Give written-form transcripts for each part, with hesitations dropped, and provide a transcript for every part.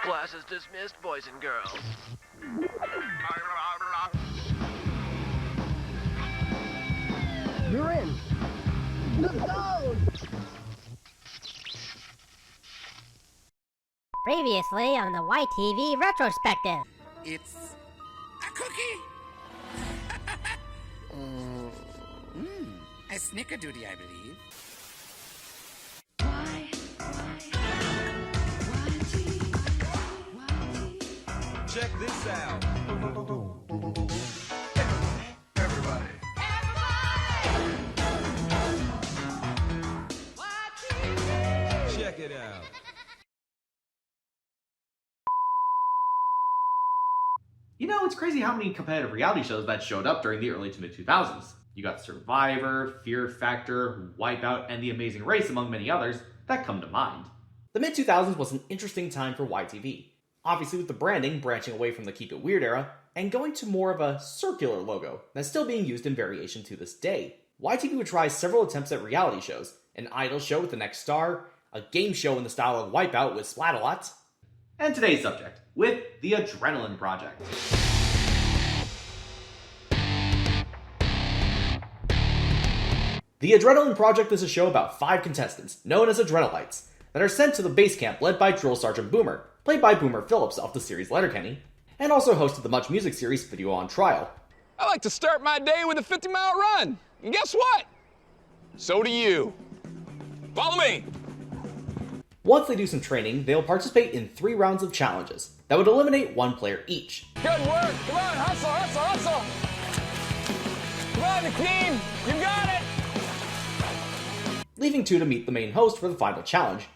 Class is dismissed, boys and girls. You're in. The zone! Previously on the YTV Retrospective. It's a cookie. A snickerdoodle, I believe. Check this out. Everybody. Check it out. You know, it's crazy how many competitive reality shows that showed up during the early to mid-2000s. You got Survivor, Fear Factor, Wipeout, and The Amazing Race, among many others, that come to mind. The mid-2000s was an interesting time for YTV. Obviously with the branding branching away from the Keep It Weird era, and going to more of a circular logo that's still being used in variation to this day. YTV would try several attempts at reality shows, an idol show with the next star, a game show in the style of Wipeout with Splat-A-Lot, and today's subject, with The Adrenaline Project. The Adrenaline Project is a show about 5 contestants, known as Adrenalites, that are sent to the base camp led by Drill Sergeant Boomer, played by Boomer Phillips of the series Letterkenny, and also hosted the Much Music series Video on Trial. I like to start my day with a 50-mile run, and guess what? So do you. Follow me. Once they do some training, they'll participate in 3 rounds of challenges that would eliminate 1 player each. Good work. Come on, hustle, hustle, hustle. Come on, the team. You got it. Leaving 2 to meet the main host for the final challenge.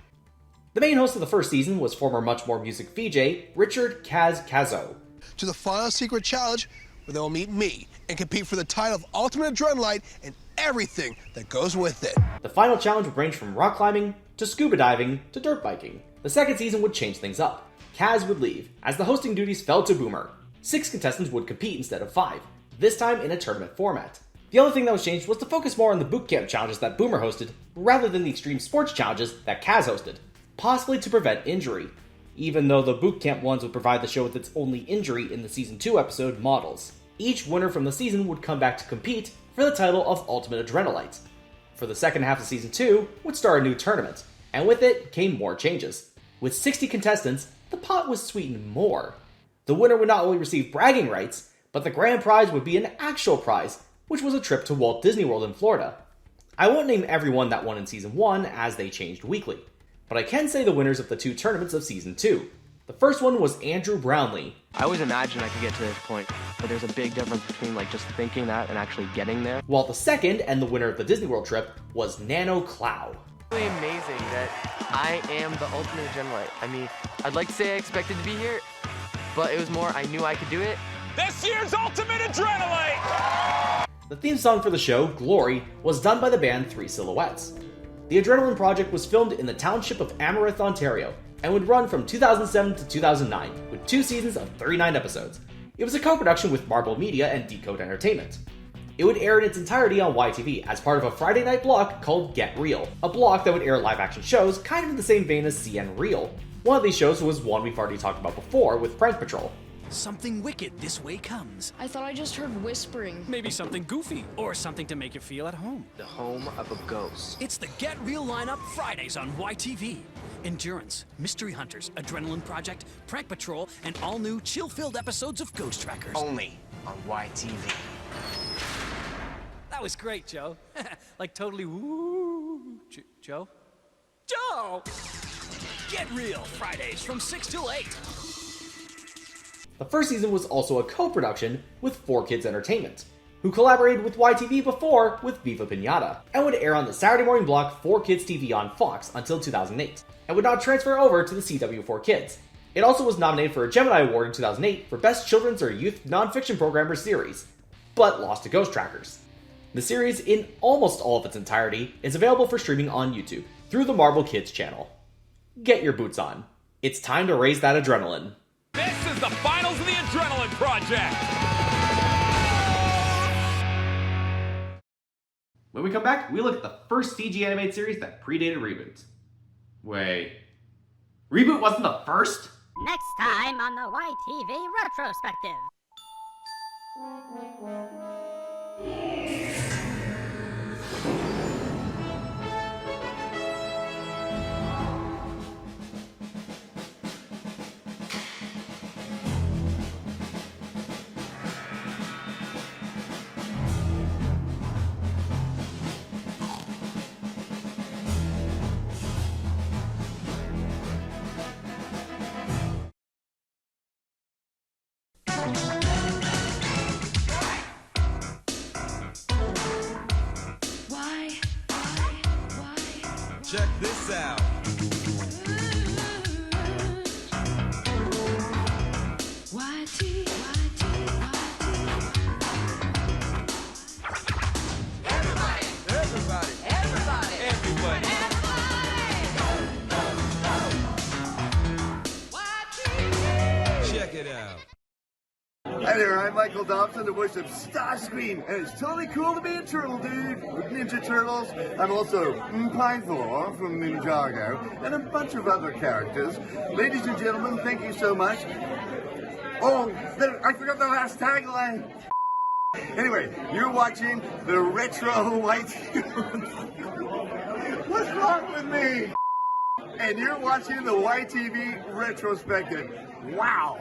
The main host of the first season was former Much More Music VJ, Richard Kaz Kazo. To the final secret challenge, where they will meet me and compete for the title of Ultimate Adrenalite and everything that goes with it. The final challenge would range from rock climbing, to scuba diving, to dirt biking. The second season would change things up. Kaz would leave, as the hosting duties fell to Boomer. 6 contestants would compete instead of 5, this time in a tournament format. The only thing that was changed was to focus more on the boot camp challenges that Boomer hosted, rather than the extreme sports challenges that Kaz hosted, possibly to prevent injury, even though the boot camp ones would provide the show with its only injury in the Season 2 episode Models. Each winner from the season would come back to compete for the title of Ultimate Adrenalite. For the second half of Season 2 would start a new tournament, and with it came more changes. With 60 contestants, the pot was sweetened more. The winner would not only receive bragging rights, but the grand prize would be an actual prize, which was a trip to Walt Disney World in Florida. I won't name everyone that won in Season 1 as they changed weekly, but I can say the winners of the 2 tournaments of Season 2. The first one was Andrew Brownlee. I always imagined I could get to this point, but there's a big difference between just thinking that and actually getting there. While the second, and the winner of the Disney World trip, was Nano Clow. It's really amazing that I am the ultimate adrenalite. I mean, I'd like to say I expected to be here, but it was more I knew I could do it. This year's Ultimate Adrenalite. The theme song for the show, Glory, was done by the band 3 Silhouettes. The Adrenaline Project was filmed in the township of Amarillo, Ontario, and would run from 2007 to 2009, with 2 seasons of 39 episodes. It was a co-production with Marble Media and Decode Entertainment. It would air in its entirety on YTV as part of a Friday night block called Get Real, a block that would air live-action shows kind of in the same vein as CN Real. One of these shows was one we've already talked about before with Prank Patrol. Something wicked this way comes. I thought I just heard whispering. Maybe something goofy, or something to make you feel at home. The home of a ghost. It's the Get Real lineup Fridays on YTV. Endurance, Mystery Hunters, Adrenaline Project, Prank Patrol, and all-new chill-filled episodes of Ghost Trackers. Only on YTV. That was great, Joe. Like totally woo. Joe? Joe! Get Real Fridays from 6 till 8. The first season was also a co-production with 4Kids Entertainment, who collaborated with YTV before with Viva Pinata, and would air on the Saturday morning block 4Kids TV on Fox until 2008, and would not transfer over to the CW4Kids. It also was nominated for a Gemini Award in 2008 for Best Children's or Youth Nonfiction Programmer Series, but lost to Ghost Trackers. The series, in almost all of its entirety, is available for streaming on YouTube through the Marble Kids channel. Get your boots on. It's time to raise that adrenaline. This is the finals of the Adrenaline Project. When we come back, we look at the first CG animated series that predated Reboot. Wait, Reboot wasn't the first? Next time on the YTV Retrospective. Check this out. Everybody. Check it out. Hi there, I'm Michael Dobson, the voice of Starscream, and it's totally cool to be a turtle dude with Ninja Turtles. I'm also Pineful from Ninjago, and a bunch of other characters. Ladies and gentlemen, thank you so much. Oh, I forgot the last tagline. Anyway, you're watching the Retro White. What's wrong with me? And you're watching the YTV Retrospective. Wow.